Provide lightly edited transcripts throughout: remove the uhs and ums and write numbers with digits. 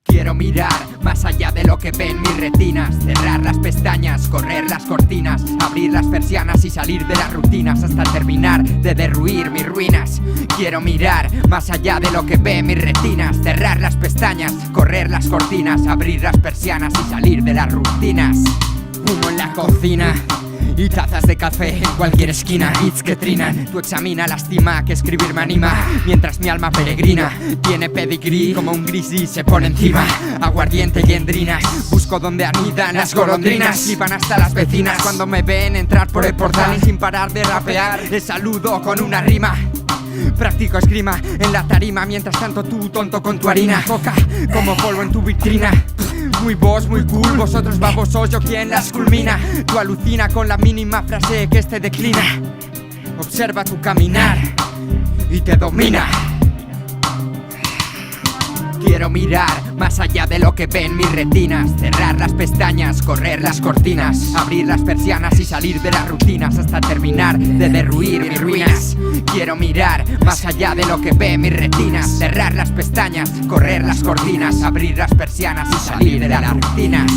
Quiero mirar más allá de lo que ven mis retinas, cerrar las pestañas, correr las cortinas, abrir las persianas y salir de las rutinas hasta terminar de derruir mis ruinas. Quiero mirar más allá de lo que ven mis retinas, cerrar las pestañas, correr las cortinas, abrir las persianas y salir de las rutinas. Humo en la cocina y tazas de café en cualquier esquina, hits que trinan. Tú examina, lastima, que escribir me anima, mientras mi alma peregrina tiene pedigrí como un grisí se pone encima. Aguardiente y endrinas, busco donde anidan las golondrinas. Flipan hasta las vecinas cuando me ven entrar por el portal y sin parar de rapear les saludo con una rima. Practico esgrima en la tarima, mientras tanto tú tonto con tu harina coca como polvo en tu vitrina. Muy vos, muy cool, vosotros babosos, yo quien las culmina. Tú alucina con la mínima frase que este declina. Observa tu caminar y te domina. Quiero mirar más allá de lo que ven mis retinas, cerrar las pestañas, correr las cortinas, abrir las persianas y salir de las rutinas hasta terminar de derruir mis ruinas. Quiero mirar más allá de lo que ven mis retinas, cerrar las pestañas, correr las cortinas, abrir las persianas y salir de las rutinas.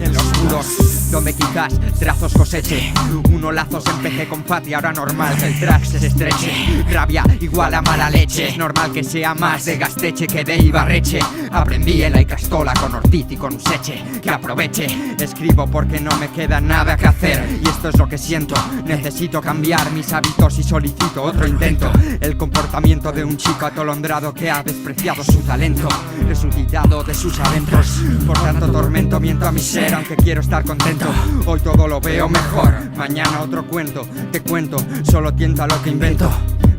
En los muros donde quizás trazos coseche, uno lazos empecé con fat y ahora normal que el track se estreche. Rabia igual a mala leche, es normal que sea más de Gasteche que de Ibarreche. Aprendí en la Icastola con Ortiz y con Useche, que aproveche. Escribo porque no me queda nada que hacer y esto es lo que siento. Necesito cambiar mis hábitos y solicito otro intento. El comportamiento de un chico atolondrado que ha despreciado su talento, resucitado de sus adentros. Por tanto tormento miento a mi ser aunque quiero estar contento. Hoy todo lo veo mejor, mañana otro cuento. Te cuento, solo tiento a lo que invento.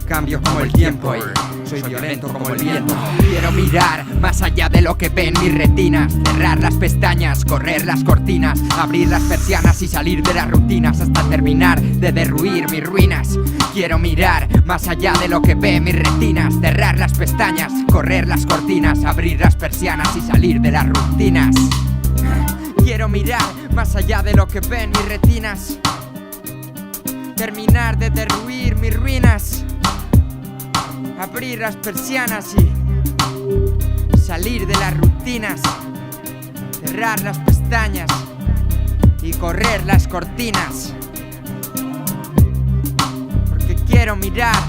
Cambio como el tiempo y soy violento como el viento. Quiero mirar más allá de lo que ven mis retinas, cerrar las pestañas, correr las cortinas, abrir las persianas y salir de las rutinas hasta terminar de derruir mis ruinas. Quiero mirar más allá de lo que ven mis retinas, cerrar las pestañas, correr las cortinas, abrir las persianas y salir de las rutinas. Quiero mirar más allá de lo que ven mis retinas, terminar de derruir mis ruinas, abrir las persianas y salir de las rutinas, cerrar las pestañas y correr las cortinas. Porque quiero mirar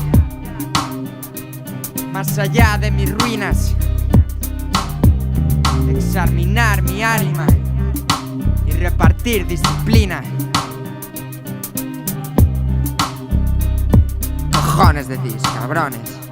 más allá de mis ruinas, examinar mi ánima y repartir disciplina. Cojones decís, cabrones.